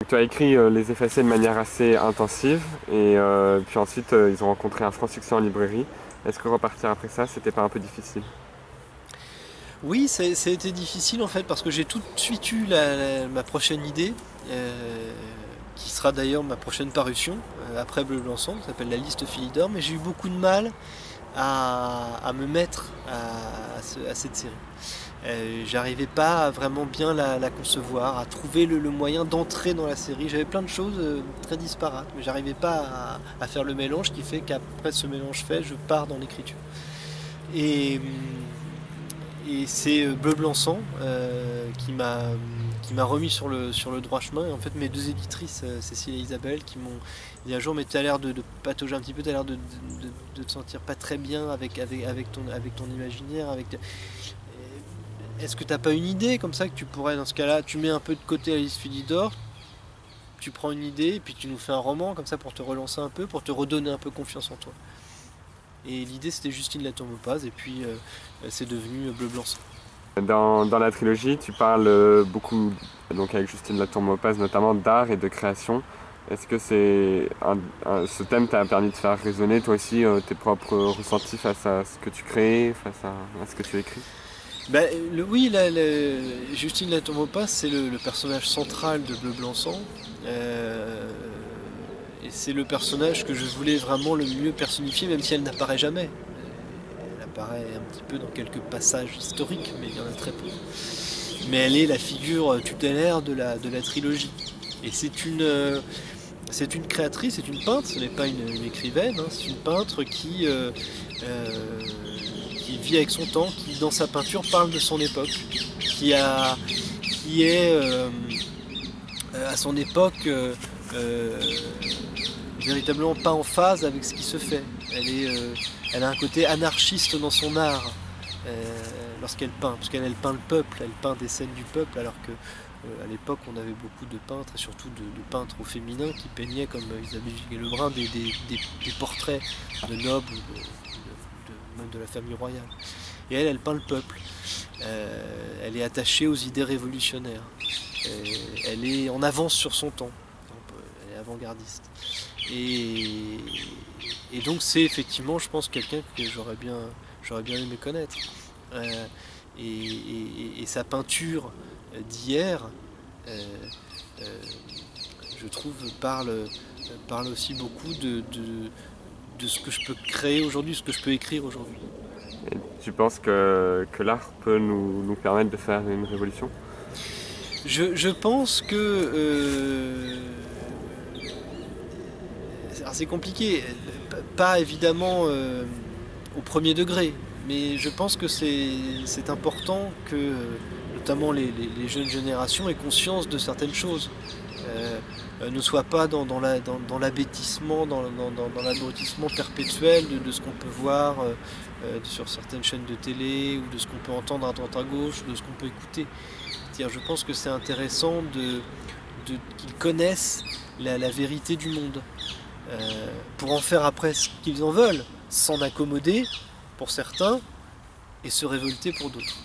Tu as écrit Les Effacés de manière assez intensive et puis ensuite ils ont rencontré un franc succès en librairie. Est-ce que repartir après ça, c'était pas un peu difficile? Oui, ça a été difficile en fait parce que j'ai tout de suite eu ma prochaine idée, qui sera d'ailleurs ma prochaine parution, après Bleu Blanc Sang, qui s'appelle La Liste Philidor, mais j'ai eu beaucoup de mal à me mettre à cette série. J'arrivais pas à vraiment bien la concevoir, à trouver le moyen d'entrer dans la série. J'avais plein de choses très disparates, mais j'arrivais pas à faire le mélange qui fait qu'après ce mélange fait, je pars dans l'écriture. Et, et c'est Bleu Blanc Sang qui m'a remis sur le droit chemin. Et en fait, mes deux éditrices, Cécile et Isabelle, qui m'ont dit un jour, mais tu as l'air de patauger un petit peu, tu as l'air de te sentir pas très bien avec ton imaginaire. Est-ce que t'as pas une idée comme ça que tu pourrais, dans ce cas-là, tu mets un peu de côté Alice Philidor, tu prends une idée, et puis tu nous fais un roman comme ça pour te relancer un peu, pour te redonner un peu confiance en toi. Et l'idée c'était Justine la Tourmepaz, et puis c'est devenu Bleu Blanc Sang. Dans la trilogie, tu parles beaucoup, donc avec Justine Latour-Maupas notamment, d'art et de création. Est-ce que ce thème t'a permis de faire résonner toi aussi tes propres ressentis face à ce que tu crées, face à ce que tu écris? Bah, oui, Justine la Tourmepaz, c'est le personnage central de Bleu Blanc Sang. Euh, et c'est le personnage que je voulais vraiment le mieux personnifier, même si elle n'apparaît jamais. Elle apparaît un petit peu dans quelques passages historiques, mais il y en a très peu. Mais elle est la figure tutélaire de la trilogie. Et c'est une créatrice, c'est une peintre, ce n'est pas une écrivaine, hein, c'est une peintre euh, qui vit avec son temps, qui dans sa peinture parle de son époque, qui est à son époque euh, véritablement pas en phase avec ce qui se fait. Elle a un côté anarchiste dans son art lorsqu'elle peint, parce qu'elle peint le peuple, elle peint des scènes du peuple, alors que à l'époque on avait beaucoup de peintres, et surtout de peintres au féminin, qui peignaient comme Isabelle Viguier-Lebrun des portraits de nobles, même de la famille royale. Et elle peint le peuple. Elle est attachée aux idées révolutionnaires. Elle est en avance sur son temps. Elle est avant-gardiste. Et, et donc c'est effectivement, je pense, quelqu'un que j'aurais bien aimé connaître. Euh, et sa peinture d'hier, euh, euh, je trouve, parle aussi beaucoup de ce que je peux créer aujourd'hui, ce que je peux écrire aujourd'hui. Et tu penses que l'art peut nous permettre de faire une révolution? Je pense que c'est compliqué, pas évidemment au premier degré, mais je pense que c'est important que notamment les jeunes générations aient conscience de certaines choses. Euh, ne soient pas dans l'abêtissement, dans l'abrutissement perpétuel de ce qu'on peut voir sur certaines chaînes de télé, ou de ce qu'on peut entendre à droite à gauche, ou de ce qu'on peut écouter. C'est-à-dire, je pense que c'est intéressant qu'ils connaissent la vérité du monde, pour en faire après ce qu'ils en veulent, s'en accommoder pour certains et se révolter pour d'autres.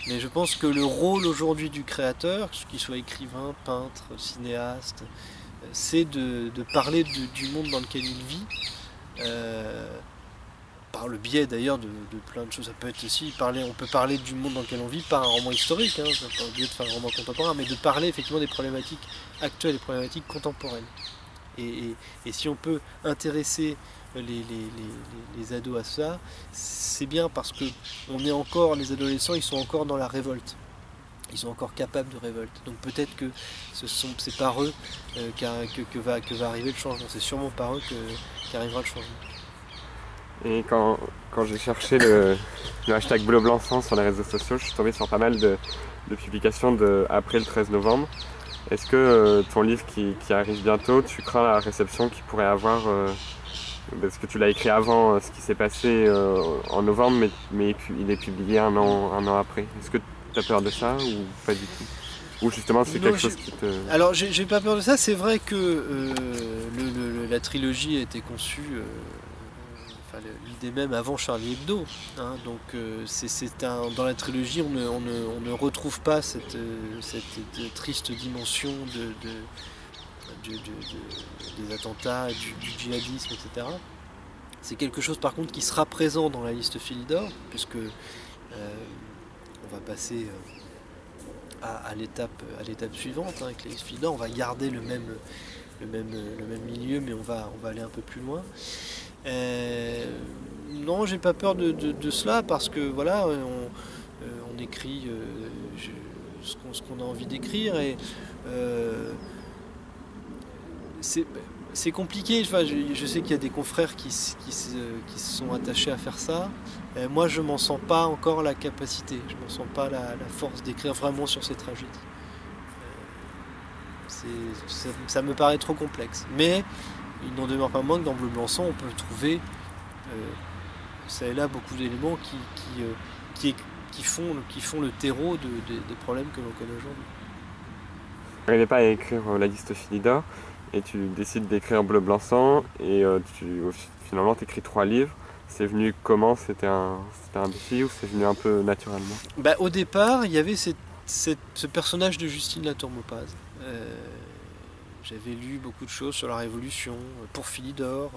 Mais je pense que le rôle aujourd'hui du créateur, qu'il soit écrivain, peintre, cinéaste, c'est de parler du monde dans lequel il vit, euh, par le biais d'ailleurs de plein de choses. Ça peut être aussi on peut parler du monde dans lequel on vit par un roman historique, hein, pas obligé de faire un roman contemporain, mais de parler effectivement des problématiques actuelles, des problématiques contemporaines. Et si on peut intéresser les ados à ça, c'est bien, parce que les adolescents, ils sont encore dans la révolte. Ils sont encore capables de révolte. Donc peut-être que c'est par eux que va arriver le changement. C'est sûrement par eux qu'arrivera le changement. Et quand j'ai cherché le hashtag bleu blanc sang sur les réseaux sociaux, je suis tombé sur pas mal de publications après le 13 novembre. Est-ce que ton livre qui arrive bientôt, tu crains la réception qu'il pourrait avoir parce que tu l'as écrit avant ce qui s'est passé en novembre, mais il est publié un an après. Est-ce que tu as peur de ça ou pas du tout? Ou justement c'est Non, quelque chose qui te... alors j'ai pas peur de ça. C'est vrai que la trilogie a été conçue, enfin l'idée même avant Charlie Hebdo. Hein, donc dans la trilogie, on ne retrouve pas cette triste dimension des attentats, du djihadisme, etc. C'est quelque chose par contre qui sera présent dans la liste Philidor, puisque on va passer à l'étape suivante, hein, avec la liste Philidor. On va garder le même milieu, mais on va aller un peu plus loin. Non, j'ai pas peur de cela, parce que voilà, on écrit ce qu'on a envie d'écrire, et c'est compliqué. Enfin, je sais qu'il y a des confrères qui se sont attachés à faire ça. Moi, je m'en sens pas encore la capacité, je m'en sens pas la force d'écrire vraiment sur ces tragédies. Ça me paraît trop complexe. Mais il n'en demeure pas moins que dans Bleu Blanc Sang, on peut trouver ça et là beaucoup d'éléments qui font le terreau des problèmes que l'on connaît aujourd'hui. Tu n'arrivais pas à écrire la liste Philidor et tu décides d'écrire Bleu Blanc Sang et finalement tu écris 3 livres. C'est venu comment? C'était un défi ou c'est venu un peu naturellement? Au départ, il y avait ce personnage de Justine Latour Maupas. J'avais lu beaucoup de choses sur la Révolution, pour Philidor,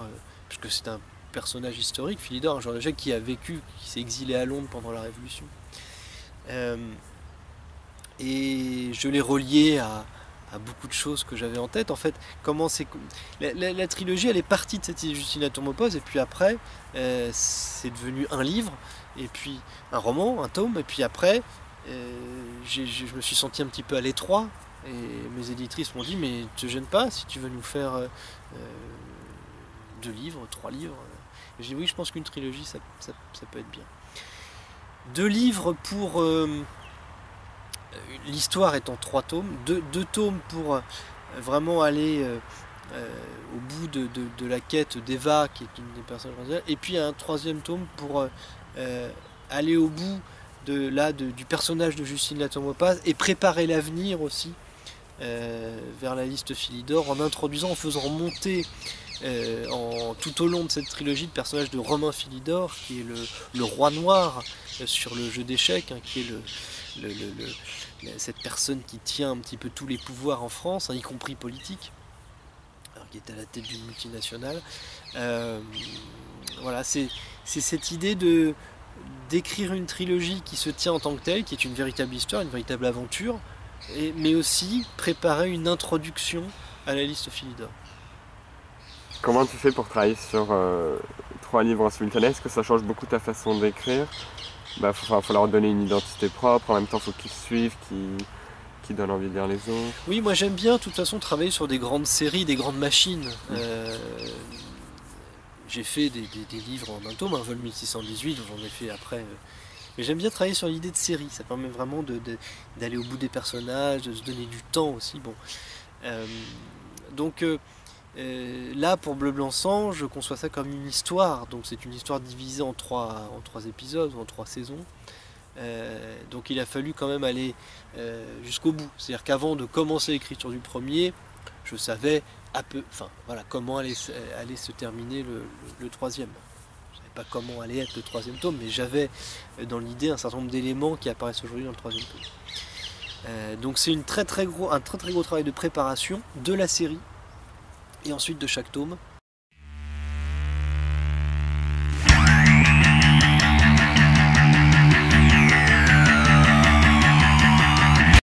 puisque c'est un personnage historique, Philidor, un genre de gens qui a vécu, qui s'est exilé à Londres pendant la Révolution. Et je l'ai relié à beaucoup de choses que j'avais en tête. En fait, la trilogie, elle est partie de cette Justine Latour Maupas, et puis après, c'est devenu un livre, et puis un roman, un tome, et puis après, je me suis senti un petit peu à l'étroit. Et mes éditrices m'ont dit, mais te gêne pas si tu veux nous faire 2 livres, 3 livres. Et j'ai dit oui, je pense qu'une trilogie, ça peut être bien. 2 livres pour l'histoire étant 3 tomes, 2 tomes pour vraiment aller au bout de la quête d'Eva, qui est une des personnages principales, et puis un 3e tome pour aller au bout du personnage de Justine Latour Maupas et préparer l'avenir aussi. Vers la liste Philidor, en introduisant, en faisant monter tout au long de cette trilogie le personnage de Romain Philidor, qui est le roi noir sur le jeu d'échecs, hein, qui est cette personne qui tient un petit peu tous les pouvoirs en France, hein, y compris politiques, alors qui est à la tête d'une multinationale. Voilà, c'est cette idée d'écrire une trilogie qui se tient en tant que telle, qui est une véritable histoire, une véritable aventure, mais aussi préparer une introduction à la liste Philidor. Comment tu fais pour travailler sur 3 livres en simultané? Est-ce que ça change beaucoup ta façon d'écrire? Faut leur donner une identité propre, en même temps faut qu'ils suivent, qu'ils donnent envie de lire les autres. Oui, moi j'aime bien de toute façon travailler sur des grandes séries, des grandes machines. J'ai fait des livres en un tome, un vol 1618, dont j'en ai fait après. Mais j'aime bien travailler sur l'idée de série, ça permet vraiment d'aller au bout des personnages, de se donner du temps aussi. Bon. Donc là, pour Bleu Blanc Sang, je conçois ça comme une histoire. Donc c'est une histoire divisée en 3 épisodes, ou en 3 saisons. Donc il a fallu quand même aller jusqu'au bout. C'est-à-dire qu'avant de commencer l'écriture du premier, je savais comment allait se terminer le 3e. Pas comment allait être le 3e tome, mais j'avais dans l'idée un certain nombre d'éléments qui apparaissent aujourd'hui dans le 3e tome. Donc c'est un très très gros travail de préparation de la série et ensuite de chaque tome,